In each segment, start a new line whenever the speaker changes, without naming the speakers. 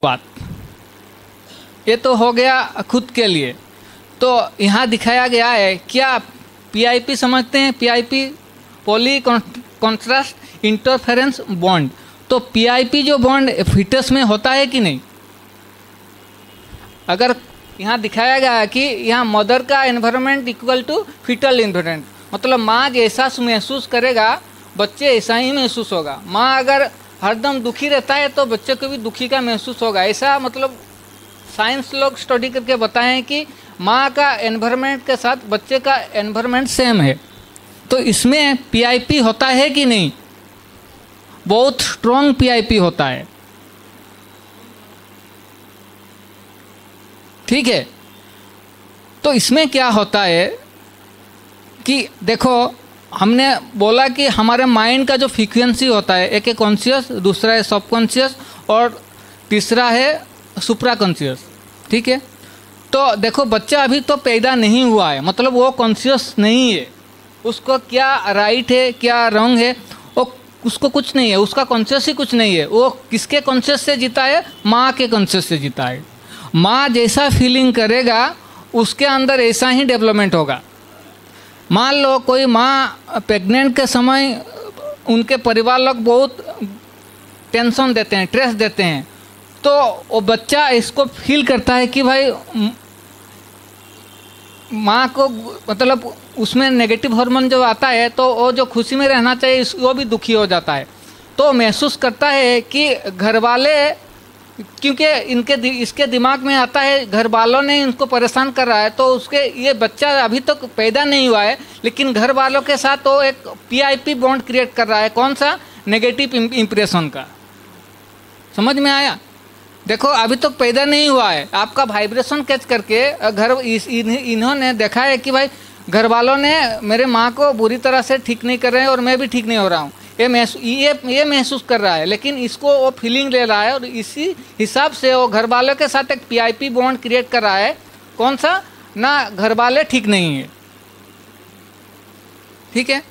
बात। ये तो हो गया खुद के लिए। तो यहाँ दिखाया गया है, क्या पीआईपी समझते हैं? PIP poly contrast interference bond. तो पीआईपी जो बॉन्ड फीटस में होता है कि नहीं? अगर यहाँ दिखाया गया है कि यहाँ मदर का environment equal to foetal environment, मतलब माँ जैसा महसूस करेगा बच्चे ऐसा ही महसूस होगा। माँ अगर हरदम दुखी रहता है तो बच्चे को भी दुखी का महसूस होगा। ऐसा मतलब साइंस लोग स्टडी करके बताए हैं कि माँ का एनवायरनमेंट के साथ बच्चे का एनवायरनमेंट सेम है। तो इसमें पीआईपी होता है कि नहीं? बहुत स्ट्रॉन्ग पीआईपी होता है। ठीक है। तो इसमें क्या होता है कि देखो, हमने बोला कि हमारे माइंड का जो फ्रीक्वेंसी होता है, एक है कॉन्शियस, दूसरा है सबकॉन्शियस और तीसरा है सुप्रा कॉन्शियस। ठीक है। तो देखो, बच्चा अभी तो पैदा नहीं हुआ है, मतलब वो कॉन्शियस नहीं है। उसको क्या राइट है क्या रॉन्ग है वो उसको कुछ नहीं है, उसका कॉन्शियस ही कुछ नहीं है। वो किसके कॉन्शियस से जीता है? माँ के कॉन्शियस से जीता है। माँ जैसा फीलिंग करेगा उसके अंदर ऐसा ही डेवलपमेंट होगा। मान लो कोई माँ प्रेग्नेंट के समय उनके परिवार लोग बहुत टेंशन देते हैं, स्ट्रेस देते हैं, तो वो बच्चा इसको फील करता है कि भाई माँ को, मतलब उसमें नेगेटिव हार्मोन जो आता है तो वो जो खुशी में रहना चाहिए वो भी दुखी हो जाता है। तो महसूस करता है कि घर वाले, क्योंकि इसके दिमाग में आता है घर वालों ने इनको परेशान कर रहा है, तो उसके ये बच्चा अभी तक पैदा नहीं हुआ है लेकिन घर वालों के साथ तो एक पीआईपी बॉन्ड क्रिएट कर रहा है। कौन सा? नेगेटिव इम्प्रेशन का। समझ में आया? देखो, अभी तक पैदा नहीं हुआ है, आपका वाइब्रेशन कैच करके इन्होंने देखा है कि भाई घर वालों ने मेरे माँ को बुरी तरह से ठीक नहीं कर रहे हैं और मैं भी ठीक नहीं हो रहा हूँ, ये महसूस कर रहा है, लेकिन इसको वो फीलिंग ले रहा है और इसी हिसाब से वो घर वालों के साथ एक पीआईपी बॉन्ड क्रिएट कर रहा है। कौन सा? ना घर वाले ठीक नहीं है। ठीक है।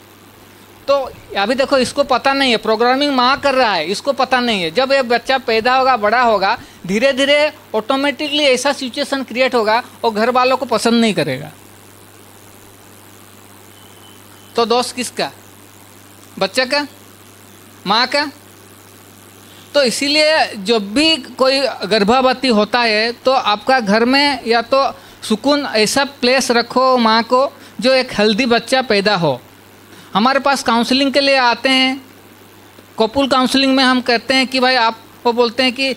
तो अभी देखो, इसको पता नहीं है, प्रोग्रामिंग माँ कर रहा है, इसको पता नहीं है। जब ये बच्चा पैदा होगा, बड़ा होगा, धीरे धीरे ऑटोमेटिकली ऐसा सिचुएशन क्रिएट होगा और घर वालों को पसंद नहीं करेगा। तो दोष किसका? बच्चे का? माँ का? तो इसीलिए जब भी कोई गर्भवती होता है तो आपका घर में या तो सुकून ऐसा प्लेस रखो माँ को जो एक हेल्दी बच्चा पैदा हो। हमारे पास काउंसलिंग के लिए आते हैं, कपुल काउंसलिंग में हम कहते हैं कि भाई आप वो बोलते हैं कि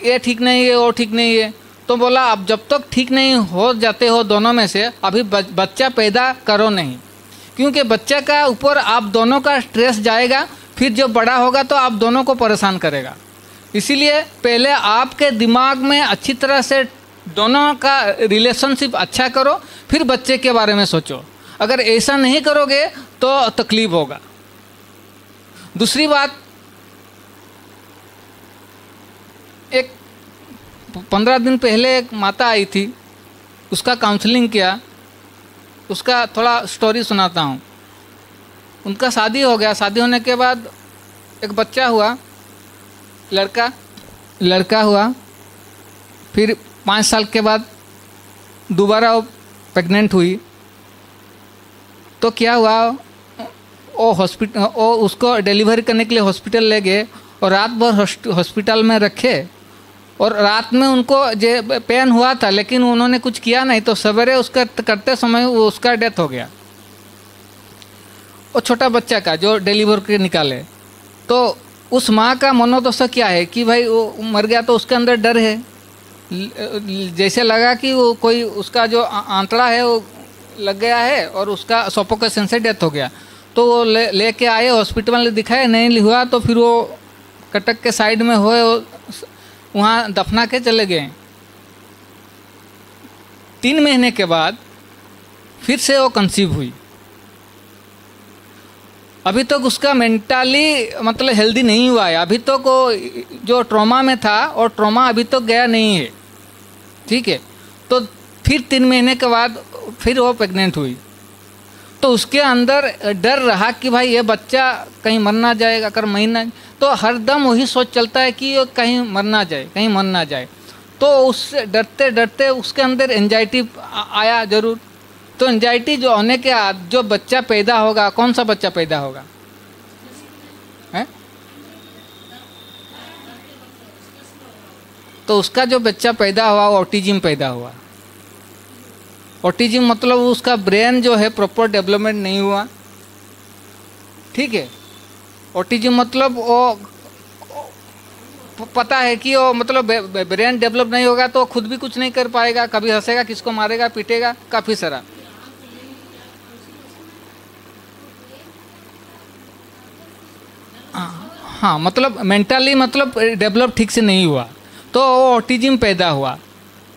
ये ठीक नहीं है वो ठीक नहीं है, तो बोला अब जब तक ठीक नहीं हो जाते हो दोनों में से अभी बच्चा पैदा करो नहीं, क्योंकि बच्चे का ऊपर आप दोनों का स्ट्रेस जाएगा, फिर जब बड़ा होगा तो आप दोनों को परेशान करेगा। इसीलिए पहले आपके दिमाग में अच्छी तरह से दोनों का रिलेशनशिप अच्छा करो, फिर बच्चे के बारे में सोचो। अगर ऐसा नहीं करोगे तो तकलीफ होगा। दूसरी बात, एक 15 दिन पहले एक माता आई थी, उसका काउंसलिंग किया, उसका थोड़ा स्टोरी सुनाता हूँ। उनका शादी हो गया, शादी होने के बाद एक बच्चा हुआ, लड़का हुआ, फिर 5 साल के बाद दोबारा वो प्रेग्नेंट हुई। तो क्या हुआ, वो उसको डिलीवरी करने के लिए हॉस्पिटल ले गए और रात भर हॉस्पिटल में रखे और रात में उनको जो पेन हुआ था लेकिन उन्होंने कुछ किया नहीं, तो सवेरे उसका करते समय उसका डेथ हो गया। वो छोटा बच्चा का जो डिलीवर के निकाले, तो उस माँ का मनोदशा क्या है कि भाई वो मर गया तो उसके अंदर डर है, जैसे लगा कि वो कोई उसका जो आंतड़ा है वो लग गया है और उसका सफोकेशन से डेथ हो गया। तो वो लेके आए हॉस्पिटल में, दिखाए नहीं हुआ, तो फिर वो कटक के साइड में हुए, वहाँ दफना के चले गए। 3 महीने के बाद फिर से वो कंसीव हुई। अभी तक उसका मेंटली मतलब हेल्दी नहीं हुआ है, अभी तक वो जो ट्रॉमा में था और ट्रॉमा अभी तक गया नहीं है। ठीक है। तो फिर 3 महीने के बाद फिर वो प्रेग्नेंट हुई, तो उसके अंदर डर रहा कि भाई ये बच्चा कहीं मर ना जाएगा, अगर महीना, तो हर दम वही सोच चलता है कि ये कहीं मर ना जाए, कहीं मर ना जाए। तो उससे डरते डरते उसके अंदर एंजाइटी आया ज़रूर। तो एंजाइटी जो होने के बाद जो बच्चा पैदा होगा, कौन सा बच्चा पैदा होगा है? तो उसका जो बच्चा पैदा हुआ वो ऑटिज्म पैदा हुआ। ऑटिज्म मतलब उसका ब्रेन जो है प्रॉपर डेवलपमेंट नहीं हुआ, ठीक है। ऑटिज्म मतलब वो पता है कि वो मतलब ब्रेन डेवलप नहीं होगा तो खुद भी कुछ नहीं कर पाएगा, कभी हंसेगा, किसको मारेगा, पीटेगा, काफ़ी सारा। हाँ, मतलब मेंटली मतलब डेवलप ठीक से नहीं हुआ, तो वो ऑटिज्म पैदा हुआ।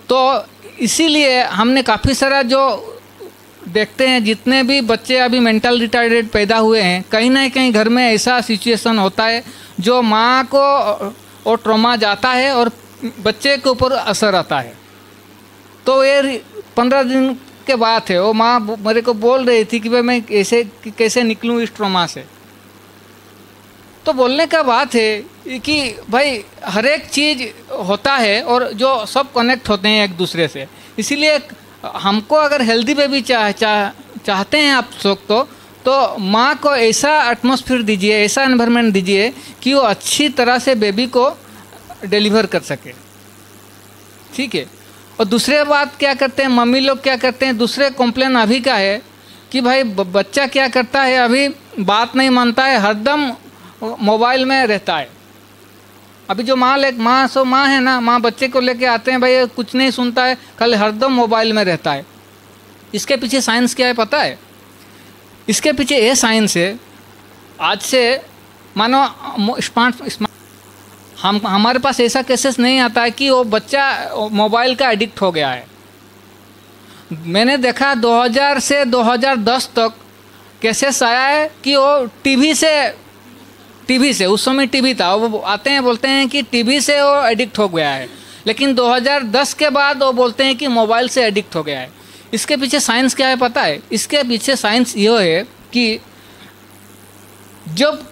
तो इसीलिए हमने काफ़ी सारा जो देखते हैं, जितने भी बच्चे अभी मेंटल रिटार्डेड पैदा हुए हैं, कहीं ना कहीं घर में ऐसा सिचुएशन होता है जो माँ को वो ट्रॉमा जाता है और बच्चे के ऊपर असर आता है। तो ये 15 दिन के बाद है, वो माँ मेरे को बोल रही थी कि भाई मैं कैसे निकलूँ इस ट्रॉमा से। तो बोलने का बात है कि भाई हर एक चीज़ होता है और जो सब कनेक्ट होते हैं एक दूसरे से। इसीलिए हमको अगर हेल्दी बेबी चाहते हैं आप लोग तो माँ को ऐसा एटमॉस्फेयर दीजिए, ऐसा एनवायरनमेंट दीजिए कि वो अच्छी तरह से बेबी को डिलीवर कर सके, ठीक है। और दूसरे बात क्या करते हैं मम्मी लोग, क्या करते हैं, दूसरे कंप्लेन अभी का है कि भाई बच्चा क्या करता है, अभी बात नहीं मानता है, हरदम मोबाइल में रहता है। अभी जो माँ है ना, माँ बच्चे को लेके आते हैं, भाई कुछ नहीं सुनता है, खाली हरदम मोबाइल में रहता है। इसके पीछे साइंस क्या है पता है? इसके पीछे ये साइंस है, आज से मानो हमारे पास ऐसा केसेस नहीं आता है कि वो बच्चा मोबाइल का एडिक्ट हो गया है। मैंने देखा 2000 से 2010 तक केसेस आया है कि वो टीवी से उस समय टीवी था, वो आते हैं बोलते हैं कि टीवी से वो एडिक्ट हो गया है, लेकिन 2010 के बाद वो बोलते हैं कि मोबाइल से एडिक्ट हो गया है। इसके पीछे साइंस क्या है पता है? इसके पीछे साइंस ये है कि जब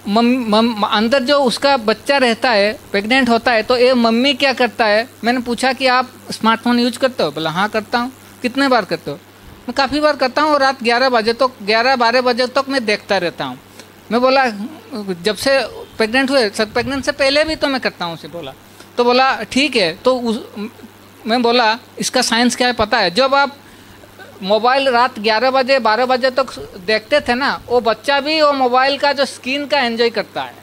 अंदर जो उसका बच्चा रहता है, प्रेग्नेंट होता है, तो ये मम्मी क्या करता है, मैंने पूछा कि आप स्मार्टफोन यूज करते हो? बोला हाँ करता हूँ। कितने बार करते हो? मैं काफ़ी बार करता हूँ, रात 11-12 बजे तक मैं देखता रहता हूँ। मैं बोला जब से प्रेग्नेंट हुए, प्रेग्नेंट से पहले भी तो मैं करता हूँ उसे। बोला तो बोला ठीक है। तो मैं बोला इसका साइंस क्या है पता है? जब आप मोबाइल रात 11-12 बजे तक देखते थे ना, वो बच्चा भी वो मोबाइल का जो स्क्रीन का एंजॉय करता है,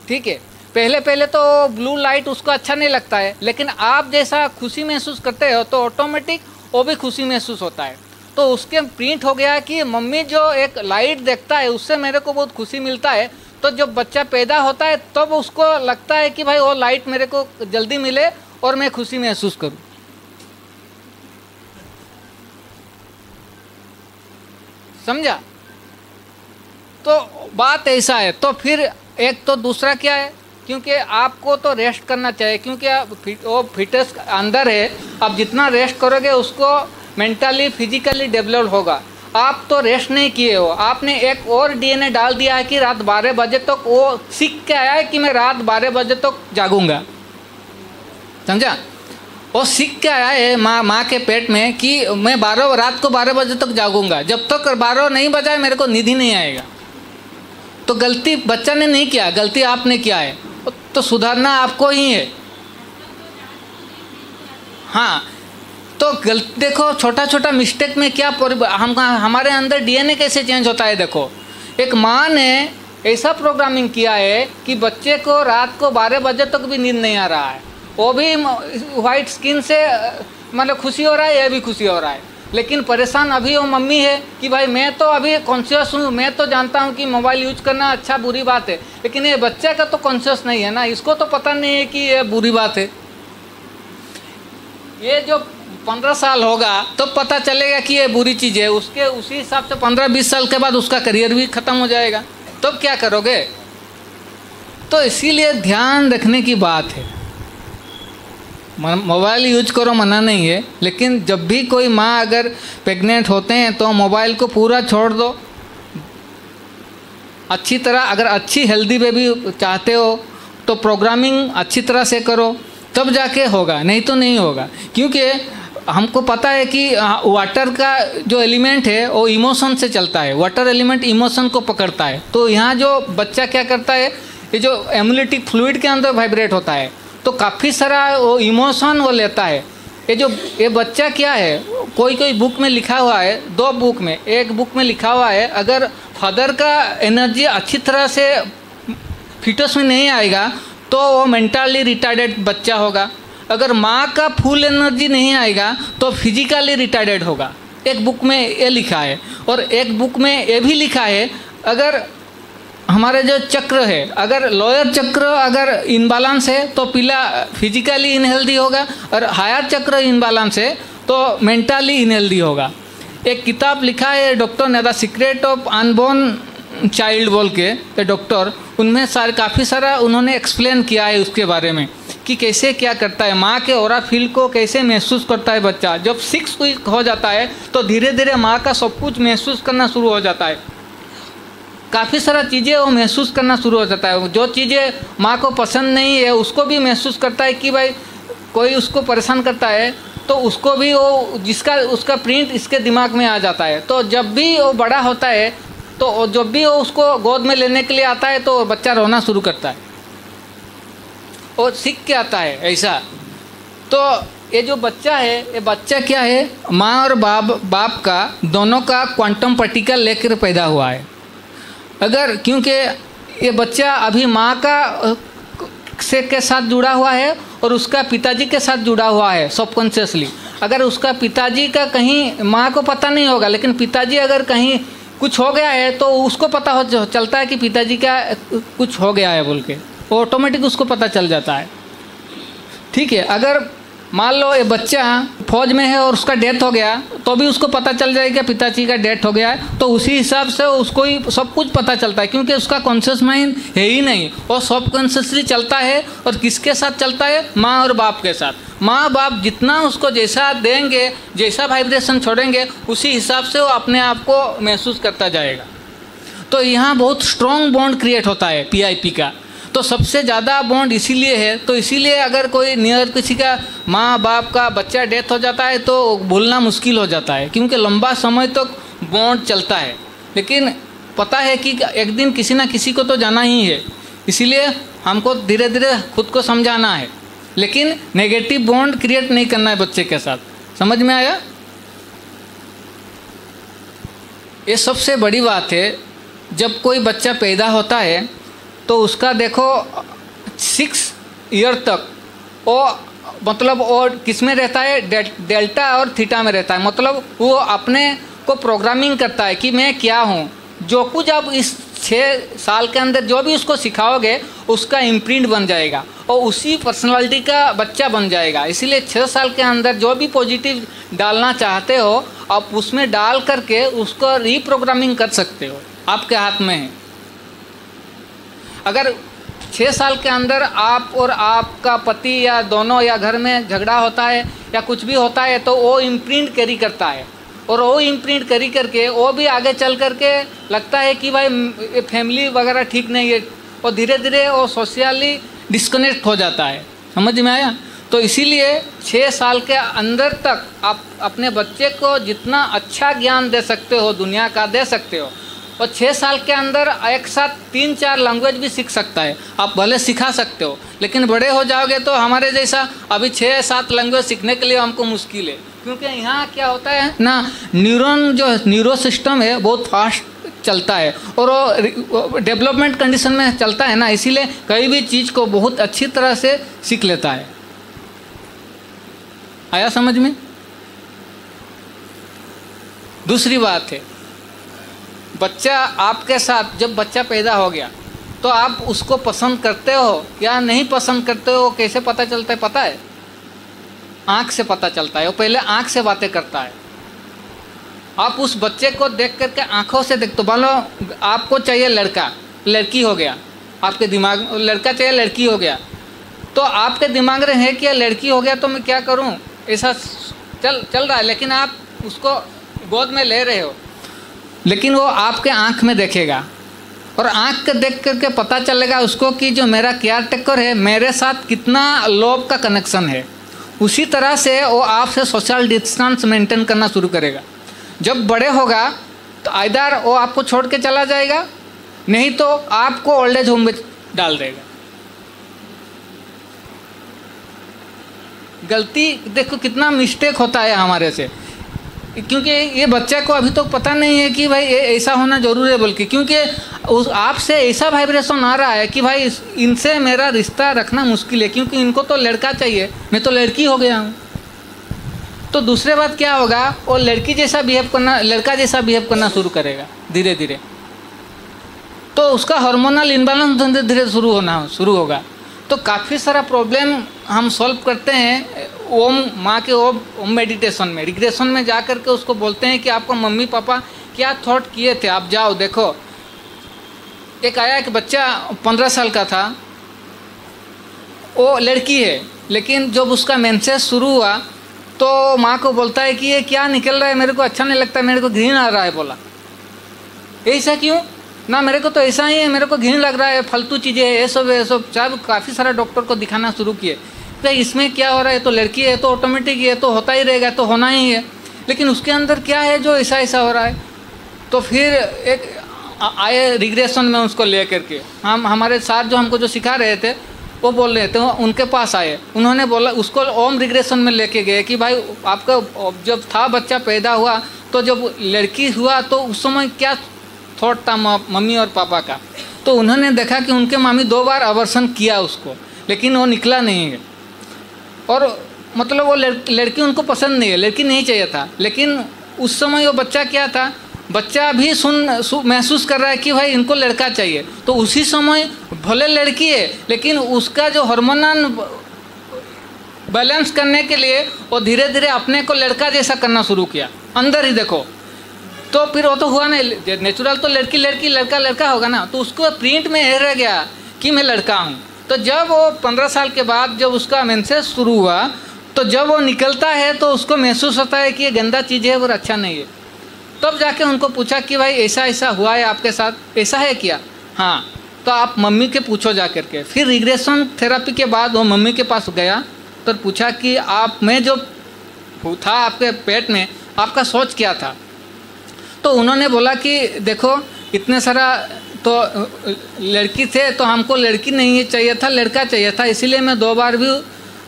ठीक है। पहले तो ब्लू लाइट उसको अच्छा नहीं लगता है, लेकिन आप जैसा खुशी महसूस करते हो तो ऑटोमेटिक वो भी खुशी महसूस होता है। तो उसके प्रिंट हो गया कि मम्मी जो एक लाइट देखता है उससे मेरे को बहुत खुशी मिलता है। तो जब बच्चा पैदा होता है तब तो उसको लगता है कि भाई वो लाइट मेरे को जल्दी मिले और मैं खुशी महसूस करूं। समझा? तो बात ऐसा है। तो फिर एक तो दूसरा क्या है, क्योंकि आपको तो रेस्ट करना चाहिए, क्योंकि वो फिटनेस अंदर है। आप जितना रेस्ट करोगे उसको मेंटली फिजिकली डेवलप होगा। आप तो रेस्ट नहीं किए हो, आपने एक और डीएनए डाल दिया है कि रात 12 बजे तक वो सीख के आया है कि मैं रात 12 बजे तक जागूंगा। समझा? वो सीख के आया है माँ के पेट में कि मैं रात को 12 बजे तक जागूंगा, जब तक 12 नहीं बजाए मेरे को नींद ही नहीं आएगा। तो गलती बच्चा ने नहीं किया, गलती आपने किया है, तो सुधारना आपको ही है। हाँ, तो देखो छोटा छोटा मिस्टेक में क्या हमारे अंदर डीएनए कैसे चेंज होता है। देखो, एक माँ ने ऐसा प्रोग्रामिंग किया है कि बच्चे को रात को 12 बजे तक भी नींद नहीं आ रहा है, वो भी वाइट स्किन से मतलब खुशी हो रहा है, यह भी खुशी हो रहा है। लेकिन परेशान अभी वो मम्मी है कि भाई मैं तो अभी कॉन्शियस हूँ, मैं तो जानता हूँ कि मोबाइल यूज करना अच्छा बुरी बात है, लेकिन ये बच्चे का तो कॉन्शियस नहीं है ना, इसको तो पता नहीं है कि ये बुरी बात है। ये जो 15 साल होगा तो पता चलेगा कि ये बुरी चीज़ है, उसके उसी हिसाब से 15-20 साल के बाद उसका करियर भी ख़त्म हो जाएगा। तो क्या करोगे? तो इसीलिए ध्यान रखने की बात है। मोबाइल यूज करो, मना नहीं है, लेकिन जब भी कोई माँ अगर प्रेग्नेंट होते हैं तो मोबाइल को पूरा छोड़ दो। अच्छी तरह, अगर अच्छी हेल्दी बेबी चाहते हो तो प्रोग्रामिंग अच्छी तरह से करो, तब जाके होगा, नहीं तो नहीं होगा। क्योंकि हमको पता है कि वाटर का जो एलिमेंट है वो इमोशन से चलता है, वाटर एलिमेंट इमोशन को पकड़ता है। तो यहाँ जो बच्चा क्या करता है, ये जो एम्युलेटिक फ्लूइड के अंदर वाइब्रेट होता है तो काफ़ी सारा वो इमोशन वो लेता है। ये बच्चा क्या है, कोई बुक में लिखा हुआ है, 2 बुक में, एक बुक में लिखा हुआ है अगर फादर का एनर्जी अच्छी तरह से फीटस में नहीं आएगा तो वो मेंटली रिटार्डेड बच्चा होगा, अगर माँ का फुल एनर्जी नहीं आएगा तो फिजिकली रिटार्डेड होगा। एक बुक में ये लिखा है। और एक बुक में ये भी लिखा है अगर हमारे जो चक्र है, अगर लोअर चक्र अगर इनबैलेंस है तो पीला फिजिकली इनहेल्दी होगा, और हायर चक्र इनबैलेंस है तो मेंटली इनहेल्दी होगा। एक किताब लिखा है डॉक्टर ने, the secret of unborn child बोल के डॉक्टर, उनमें काफ़ी सारा उन्होंने एक्सप्लेन किया है उसके बारे में कि कैसे क्या करता है, माँ के ऑरा फील को कैसे महसूस करता है बच्चा। जब 6 वीक हो जाता है तो धीरे धीरे माँ का सब कुछ महसूस करना शुरू हो जाता है, काफ़ी सारा चीज़ें वो महसूस करना शुरू हो जाता है। जो चीज़ें माँ को पसंद नहीं है उसको भी महसूस करता है कि भाई कोई उसको परेशान करता है तो उसको भी वो उसका प्रिंट इसके दिमाग में आ जाता है। तो जब भी वो बड़ा होता है तो जब भी वो उसको गोद में लेने के लिए आता है तो बच्चा रोना शुरू करता है, वो सीख के आता है ऐसा। तो ये जो बच्चा है, ये बच्चा क्या है, माँ और बाप का दोनों का क्वांटम पार्टिकल लेकर पैदा हुआ है। अगर क्योंकि ये बच्चा अभी माँ का के साथ जुड़ा हुआ है और उसका पिताजी के साथ जुड़ा हुआ है सबकॉन्शियसली। अगर उसका पिताजी का कहीं, माँ को पता नहीं होगा लेकिन पिताजी अगर कहीं कुछ हो गया है तो उसको पता हो चलता है कि पिताजी का कुछ हो गया है बोल के, वो ऑटोमेटिक उसको पता चल जाता है। ठीक है, अगर मान लो ये बच्चा फौज में है और उसका डेथ हो गया तो भी उसको पता चल जाएगा पिताजी का डेथ हो गया है, तो उसी हिसाब से उसको ही सब कुछ पता चलता है क्योंकि उसका कॉन्शियस माइंड है ही नहीं, वो सब कॉन्शियसली चलता है। और किसके साथ चलता है, माँ और बाप के साथ। माँ बाप जितना उसको जैसा देंगे, जैसा वाइब्रेशन छोड़ेंगे, उसी हिसाब से वो अपने आप को महसूस करता जाएगा। तो यहाँ बहुत स्ट्रॉन्ग बॉन्ड क्रिएट होता है PIP का। तो सबसे ज़्यादा बॉन्ड इसीलिए है, तो इसीलिए अगर कोई नियर किसी का माँ बाप का बच्चा डेथ हो जाता है तो भूलना मुश्किल हो जाता है क्योंकि लंबा समय तक तो बॉन्ड चलता है। लेकिन पता है कि एक दिन किसी ना किसी को तो जाना ही है, इसीलिए हमको धीरे धीरे खुद को समझाना है, लेकिन नेगेटिव बॉन्ड क्रिएट नहीं करना है बच्चे के साथ। समझ में आया? ये सबसे बड़ी बात है। जब कोई बच्चा पैदा होता है तो उसका देखो 6 ईयर तक वो मतलब वो किस में रहता है, डेल्टा और थीटा में रहता है। मतलब वो अपने को प्रोग्रामिंग करता है कि मैं क्या हूँ। जो कुछ आप इस 6 साल के अंदर जो भी उसको सिखाओगे उसका इम्प्रिंट बन जाएगा और उसी पर्सनालिटी का बच्चा बन जाएगा। इसीलिए 6 साल के अंदर जो भी पॉजिटिव डालना चाहते हो आप उसमें डाल करके उसको रीप्रोग्रामिंग कर सकते हो, आपके हाथ में है। अगर 6 साल के अंदर आप और आपका पति या दोनों या घर में झगड़ा होता है या कुछ भी होता है तो वो इम्प्रिंट कैरी करता है और वो इम्प्रिंट कैरी करके वो भी आगे चल करके लगता है कि भाई फैमिली वगैरह ठीक नहीं है और धीरे धीरे वो सोशली डिस्कनेक्ट हो जाता है। समझ में आया? तो इसीलिए 6 साल के अंदर तक आप अपने बच्चे को जितना अच्छा ज्ञान दे सकते हो दुनिया का दे सकते हो। और 6 साल के अंदर एक साथ 3-4 लैंग्वेज भी सीख सकता है, आप भले सिखा सकते हो, लेकिन बड़े हो जाओगे तो हमारे जैसा अभी 6-7 लैंग्वेज सीखने के लिए हमको मुश्किल है। क्योंकि यहाँ क्या होता है ना, न्यूरॉन जो न्यूरो सिस्टम है बहुत फास्ट चलता है और वो डेवलपमेंट कंडीशन में चलता है ना, इसीलिए कई भी चीज़ को बहुत अच्छी तरह से सीख लेता है। आया समझ में? दूसरी बात है, बच्चा आपके साथ जब बच्चा पैदा हो गया तो आप उसको पसंद करते हो या नहीं पसंद करते हो, कैसे पता चलता है? पता है, आँख से पता चलता है। वो पहले आँख से बातें करता है। आप उस बच्चे को देख करके आँखों से देखते हो। मान लो आपको चाहिए लड़का, लड़की हो गया, आपके दिमाग लड़का चाहिए लड़की हो गया, तो आपके दिमाग में है कि लड़की हो गया तो मैं क्या करूं, ऐसा चल रहा है। लेकिन आप उसको गोद में ले रहे हो, लेकिन वो आपके आँख में देखेगा और आँख के देख करके पता चलेगा उसको कि जो मेरा केयर टेकर है मेरे साथ कितना लोभ का कनेक्शन है। उसी तरह से वो आपसे सोशल डिस्टेंस मेंटेन करना शुरू करेगा। जब बड़े होगा तो आइदर वो आपको छोड़ के चला जाएगा, नहीं तो आपको ओल्ड एज होम में डाल देगा। गलती देखो कितना मिस्टेक होता है हमारे से, क्योंकि ये बच्चे को अभी तो पता नहीं है कि भाई ऐसा होना जरूरी है, बल्कि क्योंकि उस आपसे ऐसा वाइब्रेशन आ रहा है कि भाई इनसे मेरा रिश्ता रखना मुश्किल है, क्योंकि इनको तो लड़का चाहिए, मैं तो लड़की हो गया हूँ। तो दूसरे बात क्या होगा, वो लड़की जैसा बिहेव करना, लड़का जैसा बिहेव करना शुरू करेगा धीरे धीरे। तो उसका हार्मोनल इम्बैलेंस धीरे धीरे शुरू होगा। तो काफ़ी सारा प्रॉब्लम हम सॉल्व करते हैं ओम माँ के ओम मेडिटेशन में, रिग्रेशन में जा कर के उसको बोलते हैं कि आपको मम्मी पापा क्या थॉट किए थे, आप जाओ देखो। एक आया कि बच्चा 15 साल का था, वो लड़की है, लेकिन जब उसका मेंसेस शुरू हुआ तो माँ को बोलता है कि ये क्या निकल रहा है, मेरे को अच्छा नहीं लगता, मेरे को घृण आ रहा है। बोला ऐसा क्यों ना, मेरे को तो ऐसा ही है, मेरे को घृण लग रहा है, फालतू चीज़ें है, ये सब। चाहे काफ़ी सारा डॉक्टर को दिखाना शुरू किए, तो इसमें क्या हो रहा है, तो लड़की है तो ऑटोमेटिक ये तो होता ही रहेगा, तो होना ही है, लेकिन उसके अंदर क्या है जो ऐसा हो रहा है। तो फिर एक आए रिग्रेशन में उसको ले करके, हम हमारे साथ जो हमको जो सिखा रहे थे वो बोल रहे थे, उनके पास आए, उन्होंने बोला उसको ओम रिग्रेशन में लेके गए कि भाई आपका जब था बच्चा पैदा हुआ तो जब लड़की हुआ तो उस समय क्या थॉट था मम्मी और पापा का। तो उन्होंने देखा कि उनके मामी 2 बार अबॉर्शन किया उसको, लेकिन वो निकला नहीं है, और मतलब वो लड़की उनको पसंद नहीं है, लड़की नहीं चाहिए था। लेकिन उस समय वो बच्चा क्या था, बच्चा भी महसूस कर रहा है कि भाई इनको लड़का चाहिए। तो उसी समय भले लड़की है, लेकिन उसका जो हार्मोनल बैलेंस करने के लिए वो धीरे धीरे अपने को लड़का जैसा करना शुरू किया, अंदर ही देखो। तो फिर वो तो हुआ नहीं, नेचुरल तो लड़की लड़की लड़का लड़का होगा ना, तो उसको प्रिंट में रह गया कि मैं लड़का हूँ। तो जब वो 15 साल के बाद जब उसका मेंसेस शुरू हुआ, तो जब वो निकलता है तो उसको महसूस होता है कि ये गंदा चीज़ है और अच्छा नहीं है। तब जाके उनको पूछा कि भाई ऐसा ऐसा हुआ है आपके साथ, ऐसा है क्या? हाँ, तो आप मम्मी के पूछो जा कर के। फिर रिग्रेशन थेरेपी के बाद वो मम्मी के पास गया तो पूछा कि आप में जो था आपके पेट में, आपका सोच क्या था? तो उन्होंने बोला कि देखो इतने सारा तो लड़की थे, तो हमको लड़की नहीं चाहिए था, लड़का चाहिए था, इसीलिए मैं 2 बार भी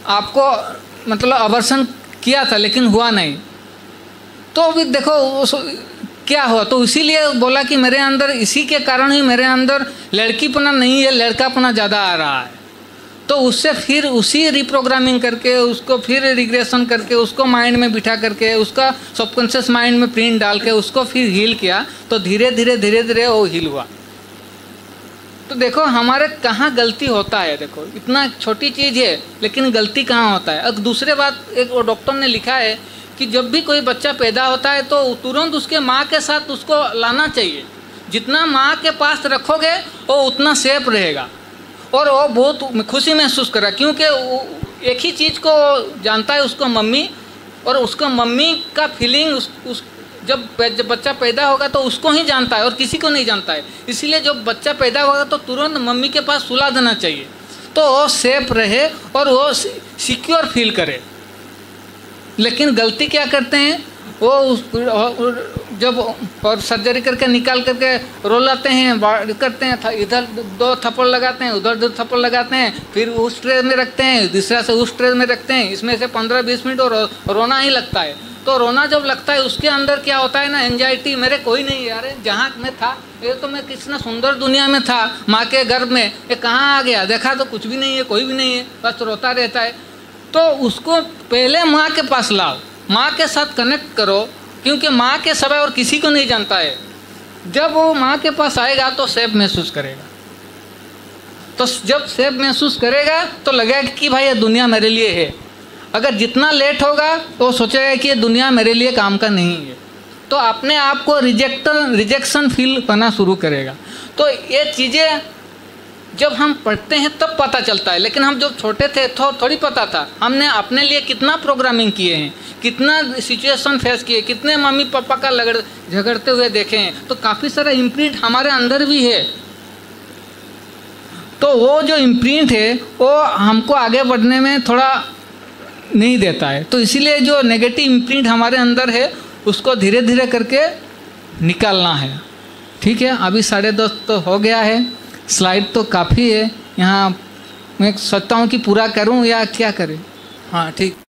आपको मतलब अबॉर्शन किया था, लेकिन हुआ नहीं। तो अभी देखो क्या हुआ, तो इसीलिए बोला कि मेरे अंदर इसी के कारण ही मेरे अंदर लड़कीपना नहीं है, लड़कापना ज़्यादा आ रहा है। तो उससे फिर उसी रिप्रोग्रामिंग करके उसको फिर रिग्रेशन करके उसको माइंड में बिठा करके उसका सबकॉन्शियस माइंड में प्रिंट डाल के उसको फिर हील किया। तो धीरे धीरे वो हील हुआ। तो देखो हमारे कहाँ गलती होता है, देखो इतना छोटी चीज़ है लेकिन गलती कहाँ होता है। अब दूसरे बात, एक वो डॉक्टर ने लिखा है कि जब भी कोई बच्चा पैदा होता है तो तुरंत उसके माँ के साथ उसको लाना चाहिए। जितना माँ के पास रखोगे वो उतना सेफ रहेगा और वो बहुत खुशी महसूस करा, क्योंकि एक ही चीज़ को जानता है उसको मम्मी, और उसको मम्मी का फीलिंग जब बच्चा पैदा होगा तो उसको ही जानता है और किसी को नहीं जानता है। इसीलिए जब बच्चा पैदा होगा तो तुरंत मम्मी के पास सुला देना चाहिए, तो वो सेफ रहे और वो सिक्योर फील करे। लेकिन गलती क्या करते हैं, वो जब और सर्जरी करके निकाल करके रोलाते हैं, करते हैं, इधर 2 थप्पड़ लगाते हैं, उधर 2 थप्पड़ लगाते हैं, फिर उस ट्रे में रखते हैं, दूसरा से उस ट्रे में रखते हैं, इसमें से 15-20 मिनट और रोना ही लगता है। तो रोना जब लगता है उसके अंदर क्या होता है ना, एंजाइटी, मेरे कोई नहीं यार, जहाँ मैं था ये तो मैं कितना सुंदर दुनिया में था माँ के गर्भ में, ये कहाँ आ गया, देखा तो कुछ भी नहीं है, कोई भी नहीं है, बस रोता रहता है। तो उसको पहले माँ के पास लाओ, माँ के साथ कनेक्ट करो, क्योंकि माँ के समय और किसी को नहीं जानता है। जब वो माँ के पास आएगा तो सेफ महसूस करेगा, तो जब सेफ महसूस करेगा तो लगेगा कि भाई ये दुनिया मेरे लिए है। अगर जितना लेट होगा तो सोचेगा कि ये दुनिया मेरे लिए काम का नहीं है, तो अपने आप को रिजेक्शन फील करना शुरू करेगा। तो ये चीज़ें जब हम पढ़ते हैं तब पता चलता है, लेकिन हम जब छोटे थे तो थोड़ी पता था। हमने अपने लिए कितना प्रोग्रामिंग किए हैं, कितना सिचुएशन फेस किए, कितने मम्मी पापा का झगड़ते हुए देखे हैं, तो काफ़ी सारा इम्प्रिंट हमारे अंदर भी है। तो वो जो इम्प्रिंट है वो हमको आगे बढ़ने में थोड़ा नहीं देता है। तो इसीलिए जो नेगेटिव इम्प्रिंट हमारे अंदर है उसको धीरे धीरे करके निकालना है। ठीक है, अभी 10:30 तो हो गया है, स्लाइड तो काफ़ी है। यहाँ मैं सोचता हूँ कि पूरा करूँ या क्या करें। हाँ ठीक।